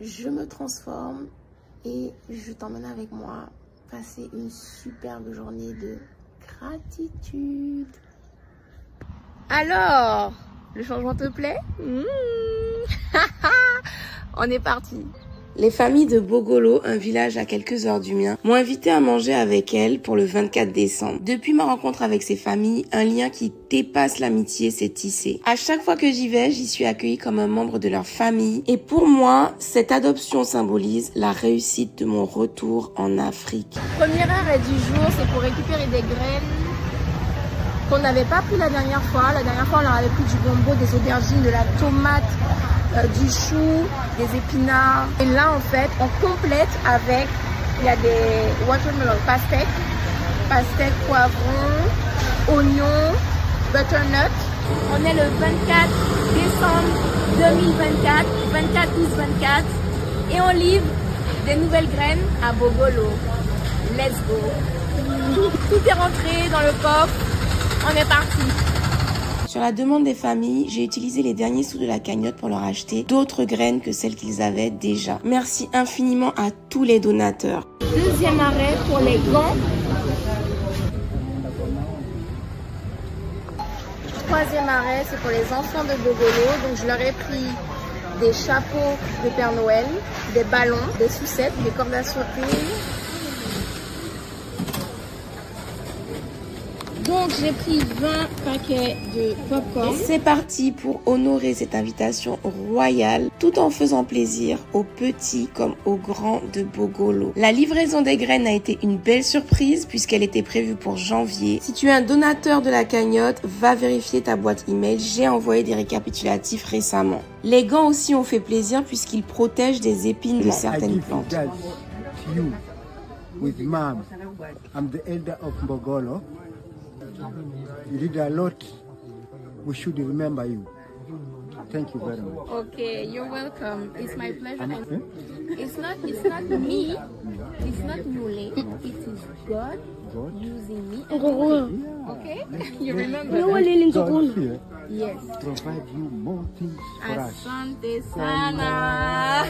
je me transforme et je t'emmène avec moi passer une superbe journée de gratitude. Alors, le changement te plaît? On est parti. Les familles de Bogolo, un village à quelques heures du mien, m'ont invité à manger avec elles pour le 24 décembre. Depuis ma rencontre avec ces familles, un lien qui dépasse l'amitié s'est tissé. À chaque fois que j'y vais, j'y suis accueillie comme un membre de leur famille. Et pour moi, cette adoption symbolise la réussite de mon retour en Afrique. Premier arrêt du jour, c'est pour récupérer des graines qu'on n'avait pas pris la dernière fois. La dernière fois, on leur avait pris du gombo, des aubergines, de la tomate, du chou, des épinards. Et là, en fait, on complète avec, il y a des watermelon pastèques, poivrons, oignons, butternut. On est le 24 décembre 2024, 24-12-24, et on livre des nouvelles graines à Bogolo. Let's go. Tout est rentré dans le coffre. On est parti. Sur la demande des familles, j'ai utilisé les derniers sous de la cagnotte pour leur acheter d'autres graines que celles qu'ils avaient déjà. Merci infiniment à tous les donateurs. Deuxième arrêt pour les gants. Troisième arrêt, c'est pour les enfants de Bogolo. Donc je leur ai pris des chapeaux de Père Noël, des ballons, des sucettes, des cordes à sauter. Donc j'ai pris 20 paquets de popcorn. C'est parti pour honorer cette invitation royale tout en faisant plaisir aux petits comme aux grands de Bogolo. La livraison des graines a été une belle surprise puisqu'elle était prévue pour janvier. Si tu es un donateur de la cagnotte, va vérifier ta boîte email. J'ai envoyé des récapitulatifs récemment. Les gants aussi ont fait plaisir puisqu'ils protègent des épines de certaines plantes. With mom, I'm the elder of Bogolo. You did a lot. We should remember you. Thank you very much. Okay, you're welcome. It's my pleasure. It's not me. It's not Nule. It is God using me. Okay? You remember? God here Yes. provide you more things for us. Asante sana.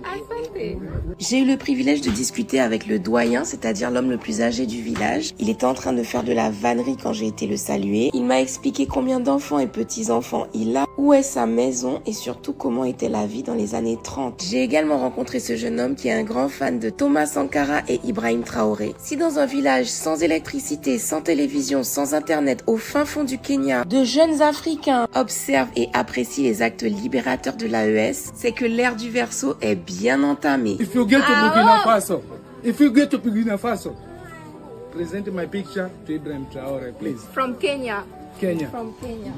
Asante. J'ai eu le privilège de discuter avec le doyen, c'est-à-dire l'homme le plus âgé du village. Il était en train de faire de la vannerie quand j'ai été le saluer. Il m'a expliqué combien d'enfants et petits-enfants il a, où est sa maison et surtout comment était la vie dans les années 30. J'ai également rencontré ce jeune homme qui est un grand fan de Thomas Sankara et Ibrahim Traoré. Si dans un village sans électricité, sans télévision, sans internet, au fin fond du Kenya, de jeunes Africains observent et apprécient les actes libérateurs de l'AES, c'est que l'ère du verseau est bien entamée. If you get to Burkina Faso, present my picture to Ibrahim Traoré, please. From Kenya. Kenya. From Kenya.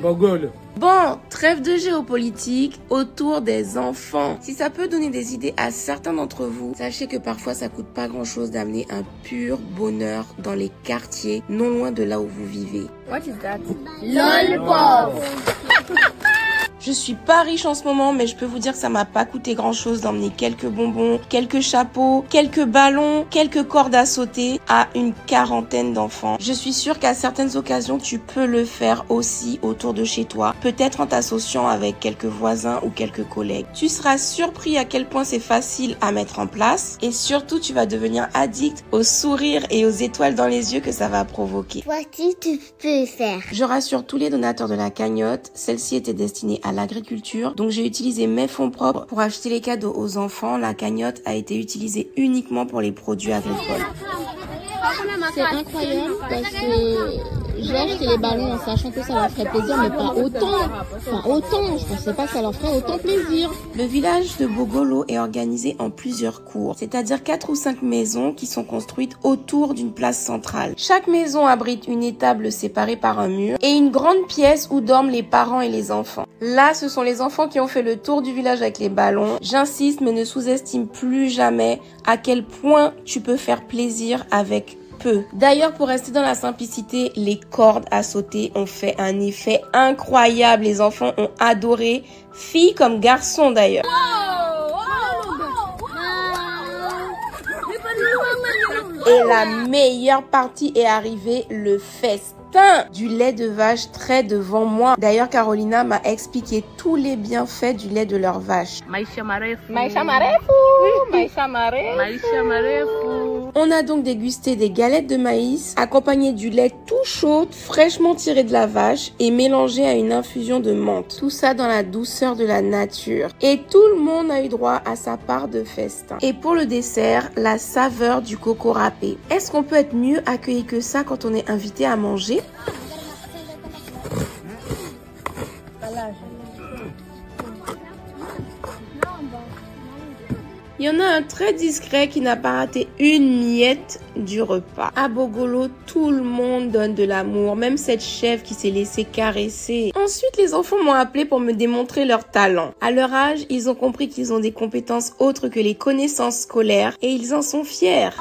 Bogolo. Bon, trêve de géopolitique autour des enfants. Si ça peut donner des idées à certains d'entre vous, sachez que parfois ça coûte pas grand chose d'amener un pur bonheur dans les quartiers non loin de là où vous vivez. What is that? Lollipop. Je suis pas riche en ce moment, mais je peux vous dire que ça m'a pas coûté grand chose d'emmener quelques bonbons, quelques chapeaux, quelques ballons, quelques cordes à sauter à une quarantaine d'enfants. Je suis sûre qu'à certaines occasions, tu peux le faire aussi autour de chez toi, peut-être en t'associant avec quelques voisins ou quelques collègues. Tu seras surpris à quel point c'est facile à mettre en place et surtout, tu vas devenir addict aux sourires et aux étoiles dans les yeux que ça va provoquer. Voici, tu peux faire. Je rassure tous les donateurs de la cagnotte, celle-ci était destinée à l'agriculture, donc j'ai utilisé mes fonds propres pour acheter les cadeaux aux enfants. La cagnotte a été utilisée uniquement pour les produits agricoles. C'est incroyable parce que j'ai acheté les ballons en sachant que ça leur ferait plaisir, mais pas autant. Enfin, autant. Je pensais pas que ça leur ferait autant plaisir. Le village de Bogolo est organisé en plusieurs cours, c'est-à-dire 4 ou 5 maisons qui sont construites autour d'une place centrale. Chaque maison abrite une étable séparée par un mur et une grande pièce où dorment les parents et les enfants. Là, ce sont les enfants qui ont fait le tour du village avec les ballons. J'insiste, mais ne sous-estime plus jamais à quel point tu peux faire plaisir avec peu. D'ailleurs, pour rester dans la simplicité, les cordes à sauter ont fait un effet incroyable. Les enfants ont adoré, filles comme garçons d'ailleurs. Et la meilleure partie est arrivée, le festin. du lait de vache trait devant moi. D'ailleurs, Carolina m'a expliqué tous les bienfaits du lait de leur vache. Maisha marefu. On a donc dégusté des galettes de maïs accompagnées du lait tout chaud, fraîchement tiré de la vache et mélangé à une infusion de menthe. Tout ça dans la douceur de la nature. Et tout le monde a eu droit à sa part de festin. Et pour le dessert, la saveur du coco râpé. Est-ce qu'on peut être mieux accueilli que ça quand on est invité à manger? Il y en a un très discret qui n'a pas raté une miette du repas. À Bogolo, tout le monde donne de l'amour, même cette chèvre qui s'est laissée caresser. Ensuite, les enfants m'ont appelé pour me démontrer leur talent. À leur âge, ils ont compris qu'ils ont des compétences autres que les connaissances scolaires et ils en sont fiers.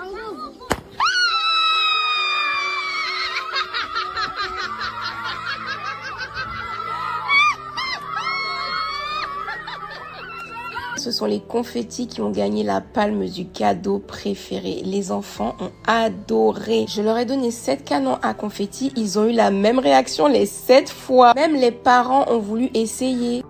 Ce sont les confettis qui ont gagné la palme du cadeau préféré. Les enfants ont adoré. Je leur ai donné 7 canons à confettis. Ils ont eu la même réaction les 7 fois. Même les parents ont voulu essayer.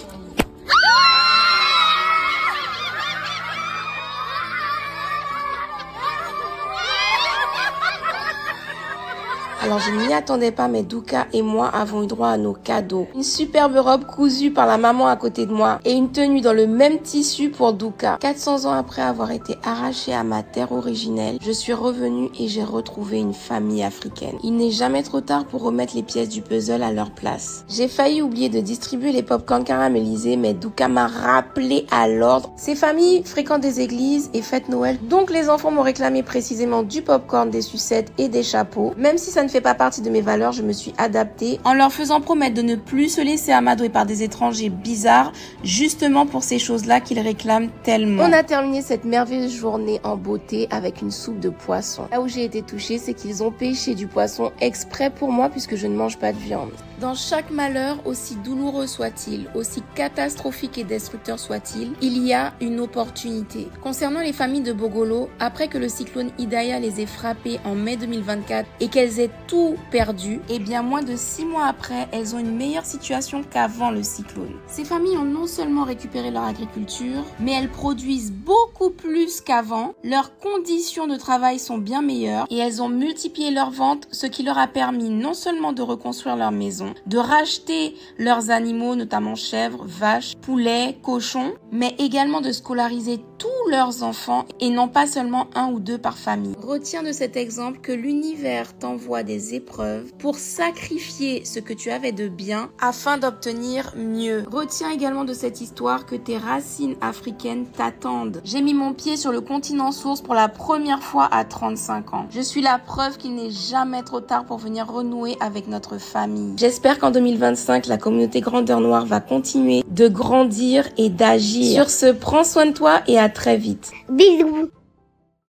Alors je n'y attendais pas, mais Douka et moi avons eu droit à nos cadeaux. Une superbe robe cousue par la maman à côté de moi et une tenue dans le même tissu pour Douka. 400 ans après avoir été arrachée à ma terre originelle, je suis revenue et j'ai retrouvé une famille africaine. Il n'est jamais trop tard pour remettre les pièces du puzzle à leur place. J'ai failli oublier de distribuer les pop-corn caramélisés, mais Douka m'a rappelé à l'ordre. Ces familles fréquentent des églises et fêtent Noël, donc les enfants m'ont réclamé précisément du pop-corn, des sucettes et des chapeaux. Même si ça ne fait pas partie de mes valeurs, je me suis adaptée en leur faisant promettre de ne plus se laisser amadouer par des étrangers bizarres, justement pour ces choses-là qu'ils réclament tellement. On a terminé cette merveilleuse journée en beauté avec une soupe de poisson. Là où j'ai été touchée, c'est qu'ils ont pêché du poisson exprès pour moi puisque je ne mange pas de viande. Dans chaque malheur, aussi douloureux soit-il, aussi catastrophique et destructeur soit-il, il y a une opportunité. Concernant les familles de Bogolo, après que le cyclone Idaya les ait frappées en mai 2024 et qu'elles aient tout perdu, et bien moins de 6 mois après, elles ont une meilleure situation qu'avant le cyclone. Ces familles ont non seulement récupéré leur agriculture, mais elles produisent beaucoup plus qu'avant, leurs conditions de travail sont bien meilleures et elles ont multiplié leurs ventes, ce qui leur a permis non seulement de reconstruire leur maison, de racheter leurs animaux, notamment chèvres, vaches, poulets, cochons, mais également de scolariser tous leurs enfants et non pas seulement 1 ou 2 par famille. Retiens de cet exemple que l'univers t'envoie des épreuves pour sacrifier ce que tu avais de bien afin d'obtenir mieux. Retiens également de cette histoire que tes racines africaines t'attendent. J'ai mis mon pied sur le continent source pour la première fois à 35 ans. Je suis la preuve qu'il n'est jamais trop tard pour venir renouer avec notre famille. J'espère qu'en 2025, la communauté Grandeur Noire va continuer de grandir et d'agir. Sur ce, prends soin de toi et à très vite. Bisous.